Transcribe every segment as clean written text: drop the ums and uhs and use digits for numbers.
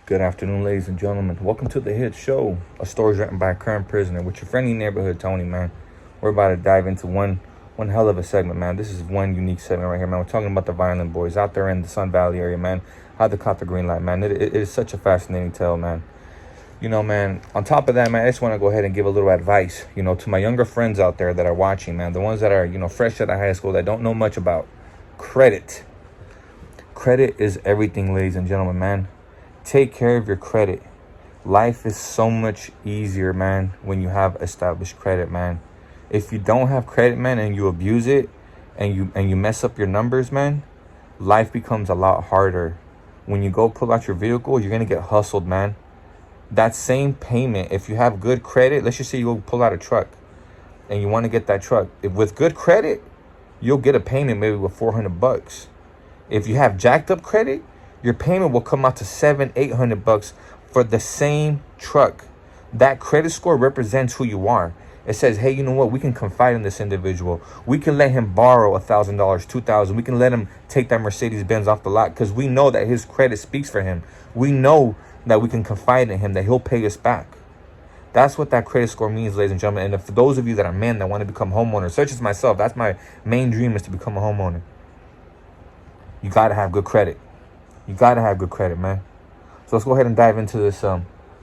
Good afternoon, ladies and gentlemen. Welcome to the hit show, a story written by a current prisoner with your friendly neighborhood Tony, man. We're about to dive into one hell of a segment, man. This is one unique segment right here, man. We're talking about the violent boys out there in the Sun Valley area, man. How they caught the Greenlight, man. It is such a fascinating tale, man. You know, man, on top of that, man, I just want to go ahead and give a little advice, to my younger friends out there that are watching, man. The ones that are, fresh out of high school that don't know much about credit. Credit is everything, ladies and gentlemen, man. Take care of your credit. Life is so much easier, man, when you have established credit, man. If you don't have credit, man, and you abuse it and you mess up your numbers, man, life becomes a lot harder. When you go pull out your vehicle, you're going to get hustled, man. That same payment, if you have good credit, let's just say you go pull out a truck and you want to get that truck. If with good credit, you'll get a payment maybe with $400. If you have jacked up credit, your payment will come out to $700-800 for the same truck. That credit score represents who you are. It says, hey, you know what? We can confide in this individual. We can let him borrow $1,000, $2,000. We can let him take that Mercedes Benz off the lot because we know that his credit speaks for him. We know that we can confide in him, that he'll pay us back. That's what that credit score means, ladies and gentlemen. And for those of you that are men that want to become homeowners, such as myself, that's my main dream, is to become a homeowner. You got to have good credit. You got to have good credit, man. So let's go ahead and dive into this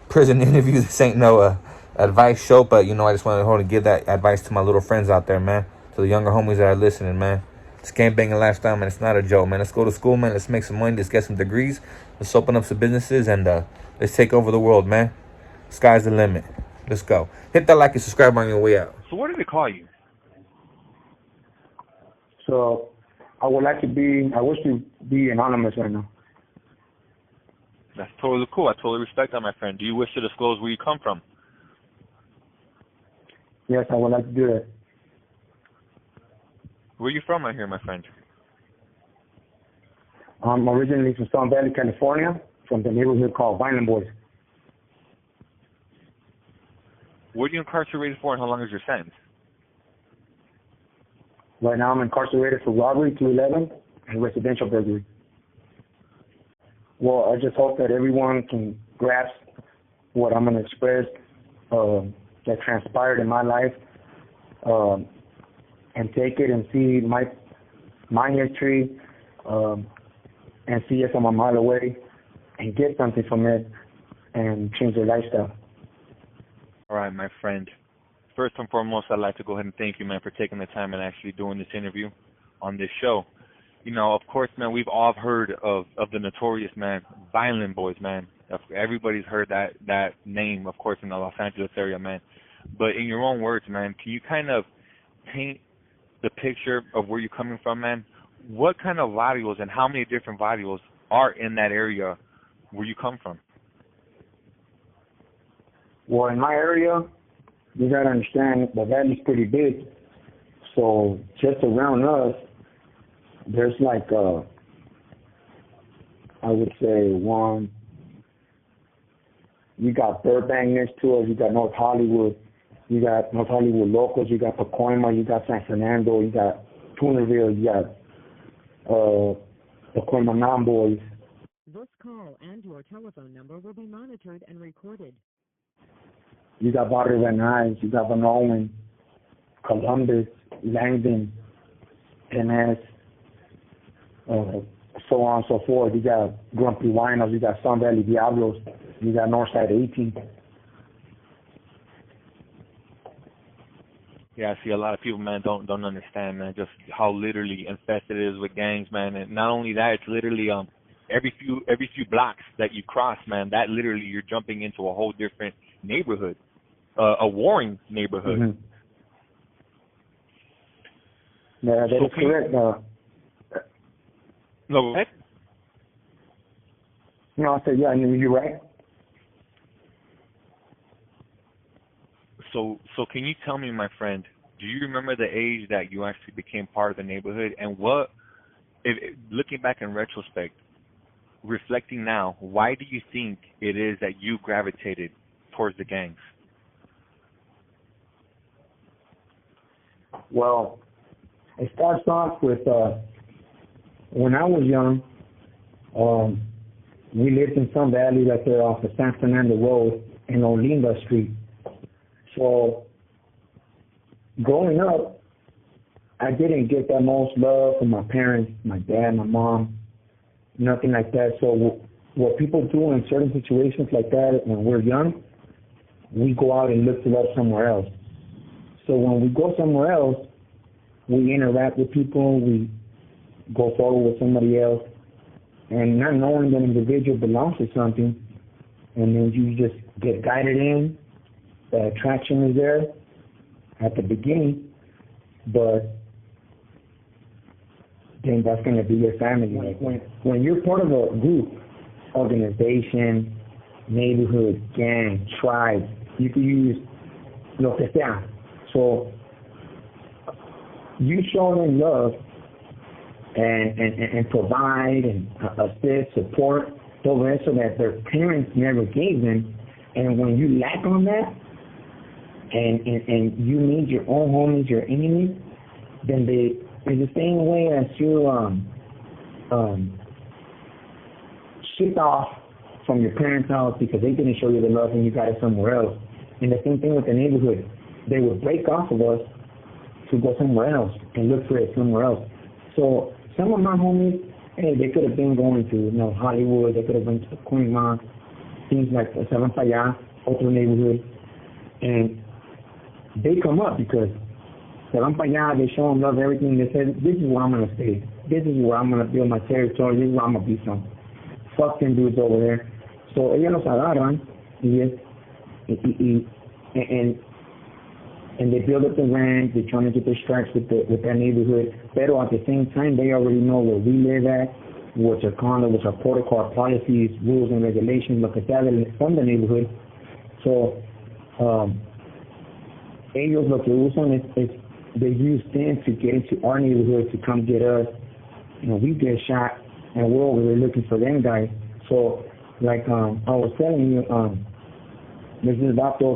prison interview. This ain't no advice show, but, I just want to give that advice to my little friends out there, man. To the younger homies that are listening, man. This game banging lifestyle, man, it's not a joke, man. Let's go to school, man. Let's make some money. Let's get some degrees. Let's open up some businesses, and let's take over the world, man. Sky's the limit. Let's go. Hit that like and subscribe on your way out. So what did they call you? So I wish to be anonymous right now. That's totally cool. I totally respect that, my friend. Do you wish to disclose where you come from? Yes, I would like to do that. Where are you from right here, my friend? I'm originally from Sun Valley, California, from the neighborhood called Violent Boys. What are you incarcerated for, and how long is your sentence? Right now I'm incarcerated for robbery, 211, and residential burglary. Well, I just hope that everyone can grasp what I'm going to express that transpired in my life, and take it and see my history, and see if I'm a mile away and get something from it and change their lifestyle. All right, my friend. First and foremost, I'd like to go ahead and thank you, man, for taking the time and actually doing this interview on this show. Of course, man, we've all heard of the notorious, man, Violent Boys, man. Everybody's heard that name, of course, in the Los Angeles area, man. But in your own words, man, can you kind of paint the picture of where you're coming from, man? What kind of barrios and how many different barrios are in that area where you come from? Well, in my area, you got to understand the valley's pretty big. So just around us, there's like, I would say you got Burbank next to us, you got North Hollywood, you got North Hollywood locals, you got Pacoima, you got San Fernando, you got Tunerville, you got Pacoima Non-Boys. This call and your telephone number will be monitored and recorded. You got Barrio Van Nuys, you got Van Owen, Columbus, Langdon, NS, so on and so forth. You got Grumpy Winos, you got Sun Valley Diablos, you got Northside 18. Yeah, I see a lot of people, man, don't understand, man, just how literally infested it is with gangs, man. And not only that, it's literally every few blocks that you cross, man, that literally you're jumping into a whole different neighborhood, a warring neighborhood. Mm-hmm. Yeah, that is correct. No, what? No, I said, yeah, you're right. So can you tell me, my friend, do you remember the age that you actually became part of the neighborhood? And looking back in retrospect, reflecting now, why do you think it is that you gravitated towards the gangs? Well, it starts off with when I was young, we lived in some valley right there off the San Fernando Road in Olinda Street. So growing up, I didn't get that most love from my parents, my dad, my mom, nothing like that. So what people do in certain situations like that when we're young, we go out and look for love somewhere else. So when we go somewhere else, we interact with people, we go forward with somebody else, and not knowing that individual belongs to something, and then you just get guided in. The attraction is there at the beginning, but then that's going to be your family. Like when you're part of a group, organization, neighborhood, gang, tribe, you can use lo que sea. So you show them love and provide and assist, support, todo eso that their parents never gave them. And when you lack on that, and you need your own homies, your enemies, then it's the same way as you shipped off from your parents' house because they didn't show you the love and you got it somewhere else. And the same thing with the neighborhood. They would break off of us to go somewhere else and look for it somewhere else. So some of my homies, hey, they could have been going to Hollywood, they could have been to Queen, things like that, se van para allá, otro neighborhood, and they come up because se van para allá, they show them love, everything. They say, this is where I'm going to stay. This is where I'm going to build my territory. This is where I'm going to be from. Fuck them dudes over there. So ellos los agarran and they build up the rank, they're trying to get their stripes with that neighborhood. Pero at the same time, they already know where we live at, what's our conduct, what's our protocol, policies, rules and regulations, lo que sea from the neighborhood. So, ellos lo que usan is they use them to get into our neighborhood to come get us. We get shot and we're over there looking for them guys. So, like I was telling you, there's this doctor,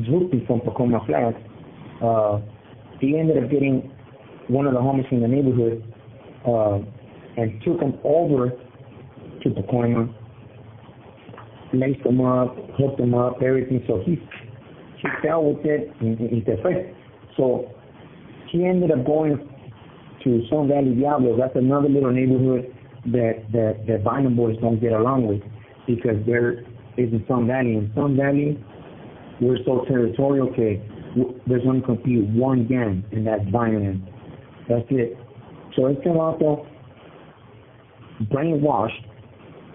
Droopy from Tacoma Flats. He ended up getting one of the homies from the neighborhood and took him over to Tacoma, laced him up, hooked him up, everything. So he fell with it and he said, so he ended up going to Sun Valley Diablos. That's another little neighborhood that Bynum boys don't get along with because there is in Sun Valley. In Sun Valley, we're so territorial, okay, there's only going to be one gang, and that's Bynum. That's it. So este vato, brainwashed,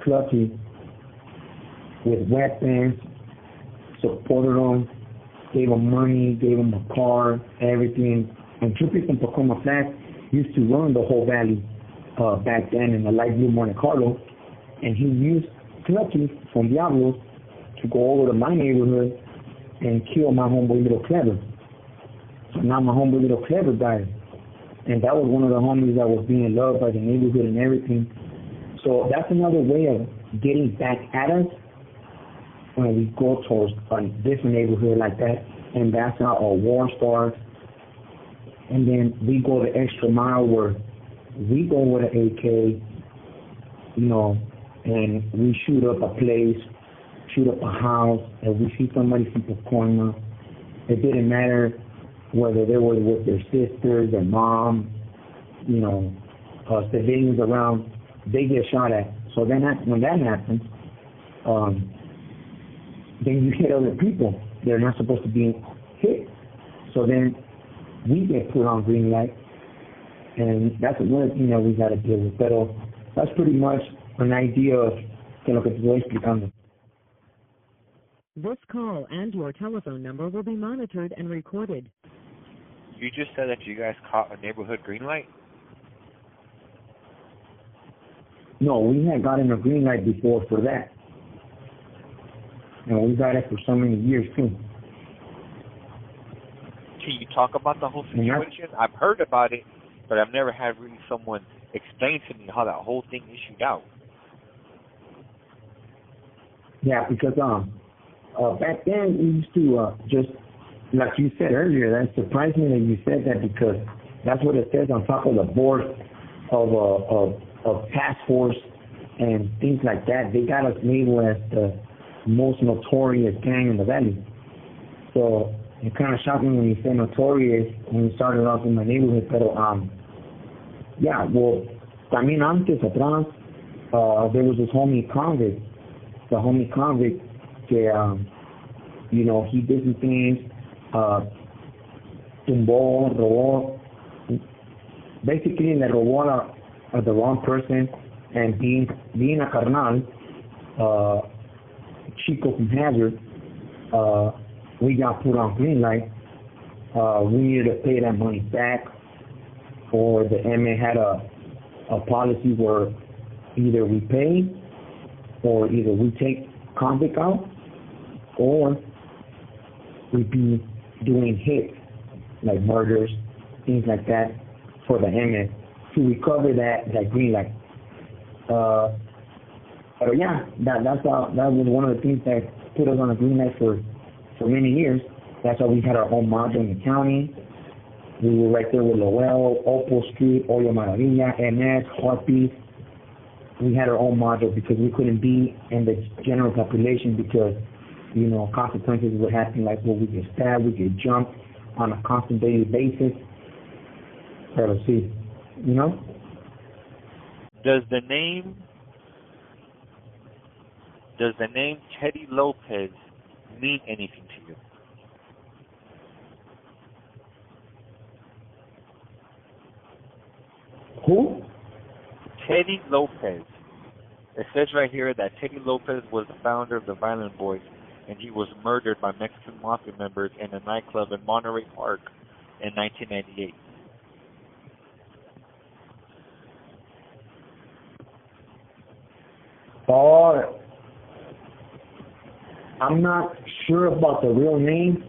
clutchy, with weapons, supported them, gave them money, gave them a car, everything. And Trippy from Tacoma Flats used to run the whole valley back then in the light blue Monte Carlo, and he used Clutchy from Diablos to go over to my neighborhood and kill my homeboy Little Clever. So now my homeboy Little Clever died. And that was one of the homies that was being loved by the neighborhood and everything. So that's another way of getting back at us when we go towards a different neighborhood like that. And that's how our war starts. And then we go the extra mile where we go with an AK, and we shoot up a place, shoot up a house, and we see somebody from Tacoma. It didn't matter whether they were with their sister, their mom, civilians around, they get shot at. So then when that happens, then you hit other people. They're not supposed to be hit. So then we get put on Greenlight, and that's another thing that we got to deal with. But that's pretty much an idea of lo que te estoy explicando. This call and your telephone number will be monitored and recorded. You just said that you guys caught a neighborhood Greenlight? No, we had gotten a Greenlight before for that. And we got it for so many years too. Can you talk about the whole situation? I've heard about it, but I've never had really someone explain to me how that whole thing issued out. Yeah, because back then we used to just, like you said earlier, that surprised me that you said that because that's what it says on top of the board of task force and things like that. They got us labeled as the most notorious gang in the valley. So it kind of shocked me when you say notorious when you started off in my neighborhood. Pero yeah, well, también antes atrás, there was this homie convict. The homie convict que you know, he did some things, tumbó, robó. Basically, le robó a the wrong person, and being a carnal, Chico from Hazard, we got put on Greenlight. We needed to pay that money back, or the MA had a policy where either we pay, or either we take convict out, or we be doing hits like murders, things like that, for the MA to recover that Greenlight. But yeah, that was one of the things that put us on a Greenlight for many years. That's why we had our own module in the county. We were right there with Lowell, Opal Street, Oyo Maravilla, MS, Harpies. We had our own module because we couldn't be in the general population because, you know, consequences would happen, like, well, we get stabbed, we get jumped on a constant daily basis. Pero see, you know? Does the name Teddy Lopez mean anything to you? Who? Teddy Lopez. It says right here that Teddy Lopez was the founder of the Violent Boys, and he was murdered by Mexican mafia members in a nightclub in Monterey Park in 1998. Oh, I'm not sure about the real name,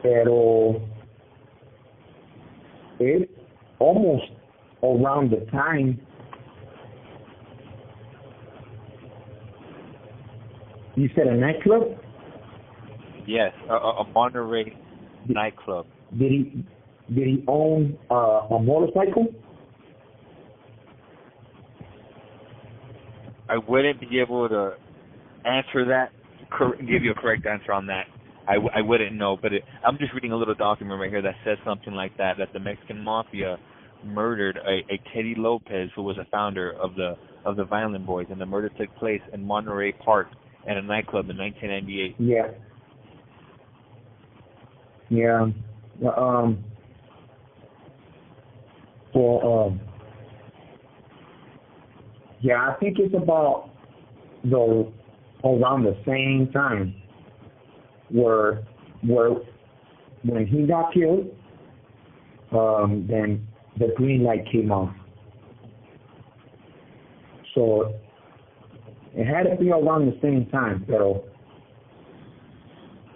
pero it's almost around the time. You said a nightclub? Yes, a Monterey nightclub. Did he own a motorcycle? I wouldn't be able to answer that, give you a correct answer on that. I wouldn't know, but I'm just reading a little document right here that says something like that the Mexican mafia murdered a Teddy Lopez, who was a founder of the Violent Boys, and the murder took place in Monterey Park at a nightclub in 1998. Yeah. Yeah. Yeah, I think it's about around the same time where when he got killed, then the green light came off. So it had to be around the same time, but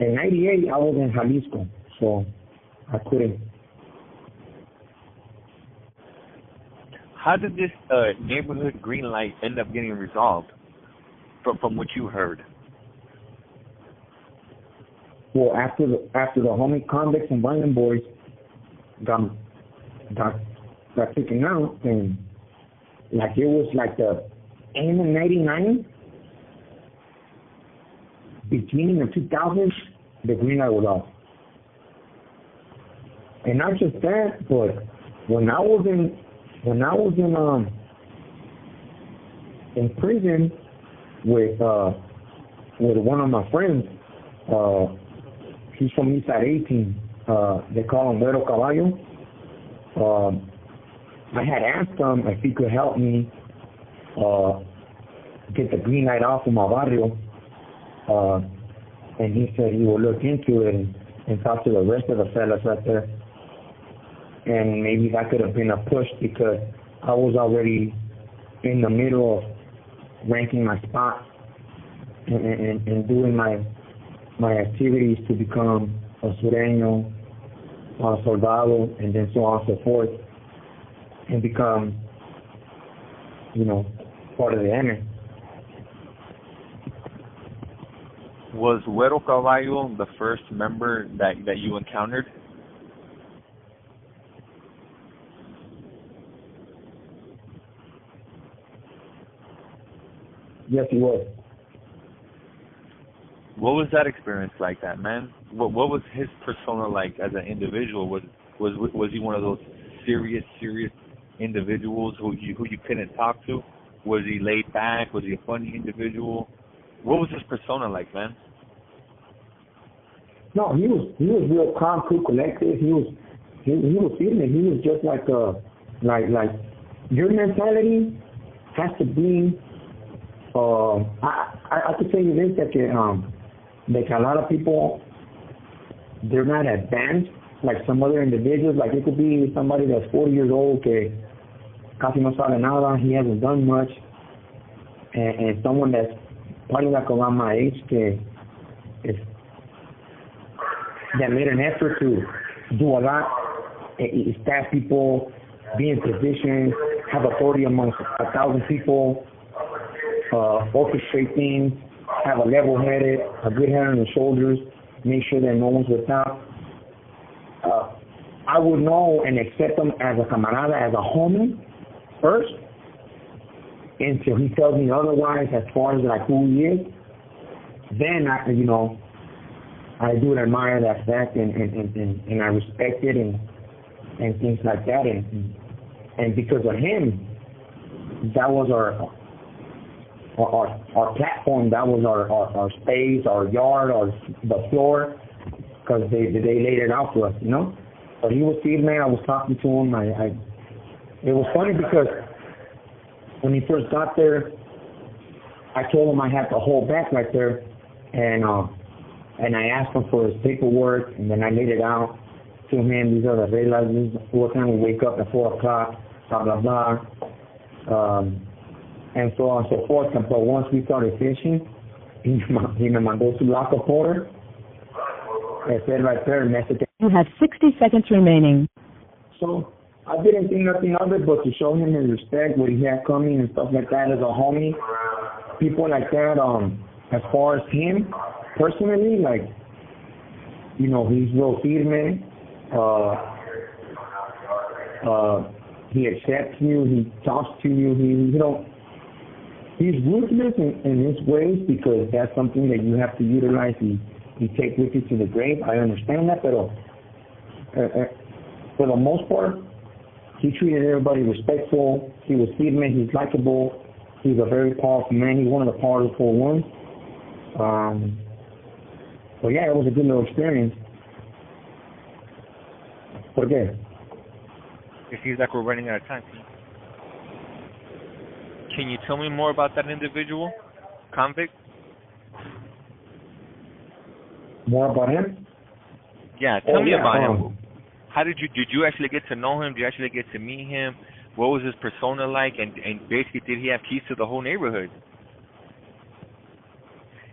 in '98 I was in Jalisco, so I couldn't. How did this neighborhood green light end up getting resolved? From what you heard. Well, after the homie convicts and violent boys got taken out, and like it was like the end of '99, beginning of 2000s, the green light was off. And not just that, but when I was in prison with one of my friends, he's from Eastside 18. They call him Güero Caballo. I had asked him if he could help me get the green light off of my barrio, and he said he would look into it and talk to the rest of the fellas right there. And maybe that could have been a push because I was already in the middle of ranking my spot and doing my activities to become a sureño, a soldado, and then so on and so forth, and become, part of the enemy. Was Güero Caballo the first member that you encountered? Yes, he was. What was that experience like, that man? What was his persona like as an individual? Was he one of those serious individuals who you couldn't talk to? Was he laid back? Was he a funny individual? What was his persona like, man? No, he was real calm, cool, collected. He was feeling it. He was just like your mentality has to be. I could tell you this, that like a lot of people, they're not advanced like some other individuals. Like it could be somebody that's 40 years old que casi no sabe nada, he hasn't done much, and someone that's probably like around my age that made an effort to do a lot, staff people, be in position, have authority amongst 1,000 people, orchestrate things, have a level-headed, a good head on the shoulders, make sure that no one's without. I would know and accept him as a camarada, as a homie first, until he tells me otherwise as far as like who he is. Then I do admire that fact and I respect it and things like that, and because of him, that was our platform, that was our space, our yard, the floor, because they laid it out for us, But he was seeing, man. I was talking to him. It was funny because when he first got there, I told him I had to hold back right there, and I asked him for his paperwork, and then I laid it out to him. These are the reglas. This is what time we wake up at 4 o'clock, blah blah blah, and so on and so forth. But once we started fishing, he me mandó su locker porter. It said right there, message. You have 60 seconds remaining. So I didn't think nothing of it but to show him his respect, what he had coming and stuff like that as a homie. People like that, as far as him, personally, like, he's real firme. He accepts you, he talks to you, he's ruthless in his ways because that's something that you have to utilize. You take with you to the grave. I understand that, but for the most part, he treated everybody respectful. He was firme. He's likable. He's a very powerful man. He's one of the powerful ones. But yeah, it was a good little experience. ¿Por qué? It seems like we're running out of time. Can you tell me more about that individual, convict? More about him? Yeah, tell me about him. How did you actually get to know him? Did you actually get to meet him? What was his persona like? And basically, did he have keys to the whole neighborhood?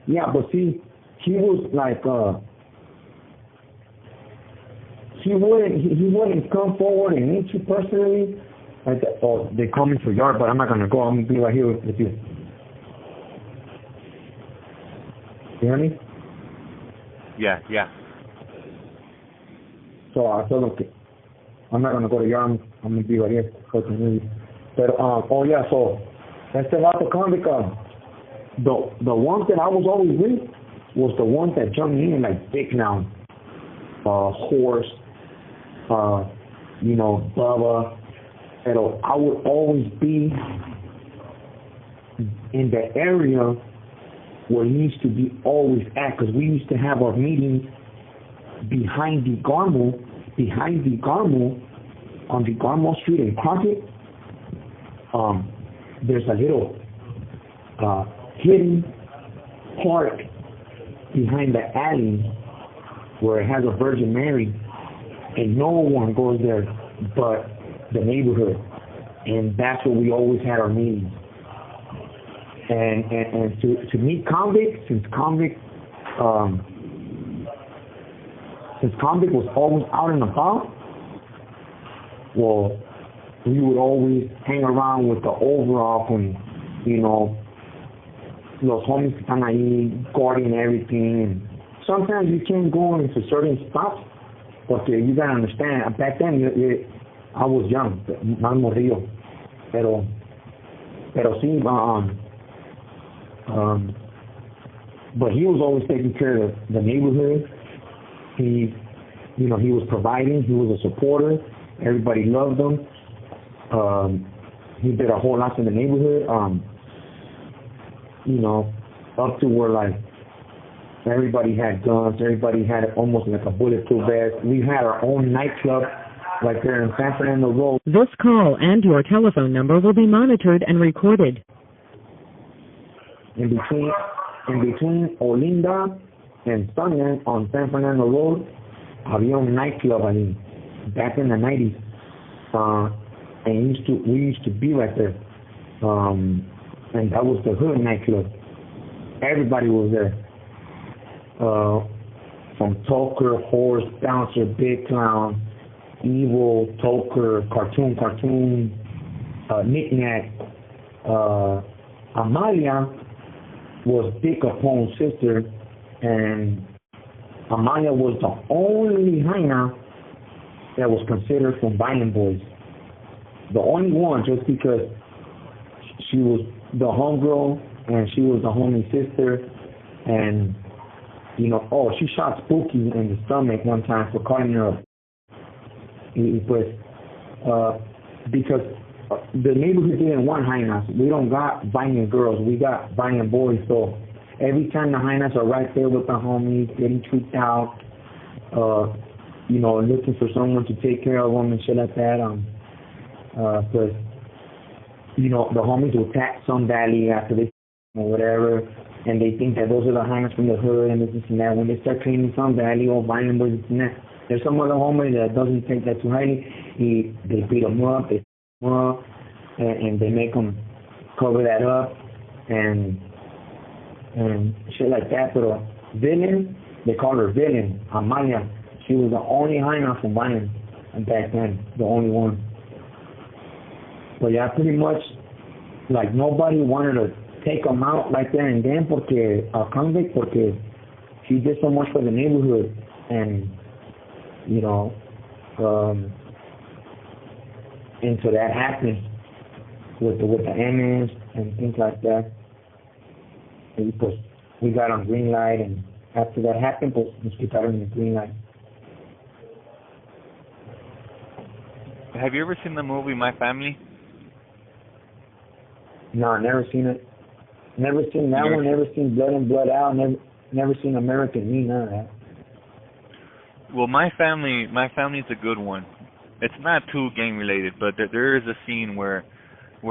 Yeah, but see, he was like, he wouldn't come forward and meet you personally. Like, they call me for yard, but I'm not gonna go. I'm gonna be right here with you. You hear me? Yeah. So I told him, okay, I'm not gonna go to yard. I'm gonna be right here. But so este vato convict, the ones that I was always with was the ones that jumped in like Big Now, Horse, Bubba. But I would always be in the area where he used to be always at, because we used to have our meetings behind the Garmo on the Garmo Street in Crockett. There's a little hidden park behind the alley where it has a Virgin Mary, and no one goes there but the neighborhood, and that's where we always had our meetings. And to meet convict, since convict was always out and about, well, we would always hang around with the overall and los homies que están ahí guarding everything. And sometimes you can't go into certain spots, but you gotta understand. Back then, I was young, más morrillo, pero sí, But he was always taking care of the neighborhood. He was providing. He was a supporter. Everybody loved him. He did a whole lot in the neighborhood. Up to where like everybody had guns. Everybody had almost like a bulletproof vest. We had our own nightclub right there in San Fernando Road. This call and your telephone number will be monitored and recorded. In between Olinda and Sunland on San Fernando Road, había un nightclub ahí back in the 90s. And we used to be right there. And that was the hood nightclub. Everybody was there. From Toker, Horse, Bouncer, Big Clown, Evil, Toker, Cartoon, Knick-Knack. Amalia was Big Capone's sister, and Amalia was the only hyena that was considered from Violent Boys. The only one, just because she was the homegirl and she was the homie sister, and she shot Spooky in the stomach one time for calling her up. Because the neighborhood didn't want hyenas. We don't got violent girls. We got violent boys. So every time the hyenas are right there with the homies, getting tweaked out, looking for someone to take care of them and shit like that. But the homies will attack some valley after they or whatever, and they think that those are the hyenas from the hood and this and that. When they start cleaning some valley or violent boys, this and that. There's some other homie that doesn't take that too highly. They beat them up, they them up, and they make them cover that up and shit like that. But Villain, they call her Villain, Amalia. She was the only hyena from Violent back then, the only one. But yeah, pretty much, like nobody wanted to take them out like there and then porque she did so much for the neighborhood, and and so that happened with the MS and things like that. And we got on Greenlight, and after that happened, nos quitaron the Greenlight. Have you ever seen the movie My Family? No, never seen it. Never seen that one. Never seen Blood In, Blood Out. Never seen American Me. None of that. Well, My Family is a good one. It's not too gang related, but there is a scene where two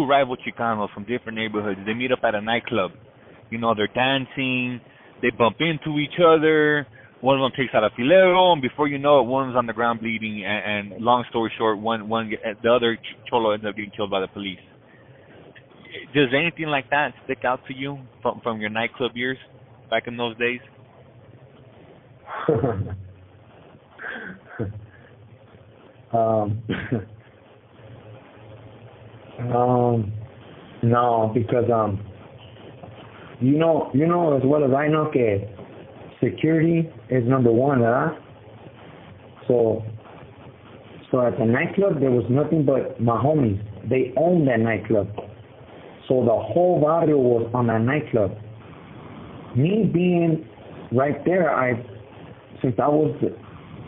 rival Chicanos from different neighborhoods, they meet up at a nightclub. They're dancing, they bump into each other. One of them takes out a filero, and before you know it, one's on the ground bleeding. And long story short, the other cholo ends up getting killed by the police. Does anything like that stick out to you from your nightclub years back in those days? No, because you know as well as I know que security is number one, ¿verdad? So at the nightclub there was nothing but my homies. They owned that nightclub, so the whole barrio was on that nightclub. Me being right there,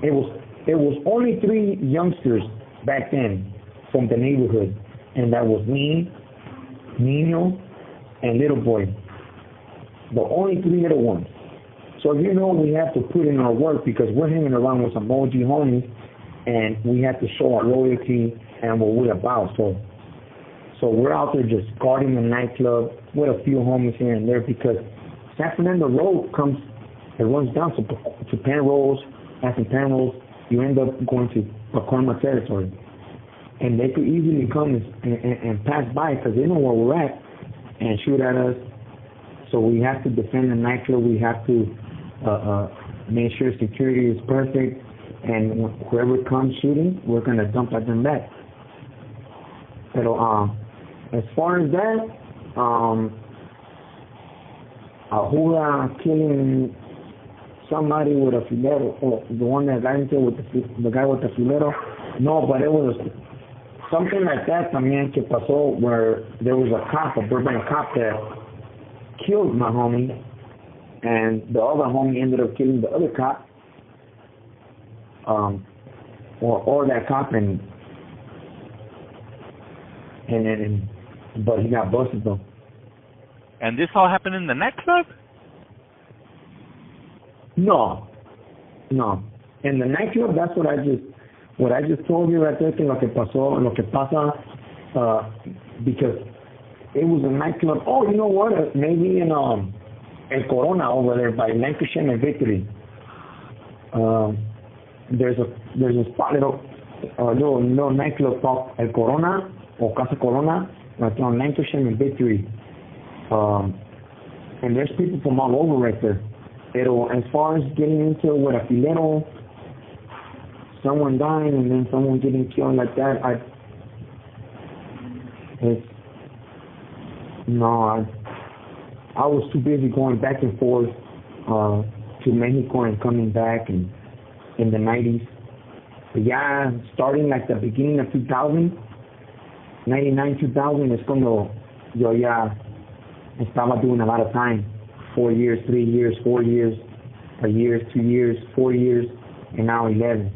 it was only 3 youngsters back then from the neighborhood, and that was me, Nino, and Little Boy. The only 3 little ones. So we have to put in our work because we're hanging around with some OG homies, and we have to show our loyalty and what we're about. So we're out there just guarding the nightclub with a few homies here and there, because San Fernando Road runs down to Penrose, and from Penrose you end up going to Pacoima territory, and they could easily come and pass by because they know where we're at and shoot at us. So we have to defend the nightclub. We have to make sure security is perfect, and whoever comes shooting, we're gonna dump at them back. But as far as that, Ahura killing somebody with a filero, or the one that got into with the guy with the filero, no, but it was something like that también que pasó where there was a cop, a Burbank cop that killed my homie, and the other homie ended up killing the other cop, or that cop, but he got busted though. And this all happened in the nightclub? No. In the nightclub, that's what I just told you right there, que lo que pasó, lo que pasa, because it was a nightclub. Oh, you know what? Maybe in El Corona over there by Lancashire and Victory. There's a spot, little nightclub called El Corona or Casa Corona, like on Lancashire and Victory. And there's people from all over right there. Pero as far as getting into with a filero, someone dying and then someone getting killed like that, I was too busy going back and forth to Mexico and coming back and in the 90s. But yeah, starting like the beginning of 2000, 99, 2000 es cuando yo ya estaba doing a lot of time. 4 years, 3 years, 4 years, a year, 2 years, 4 years, and now 11.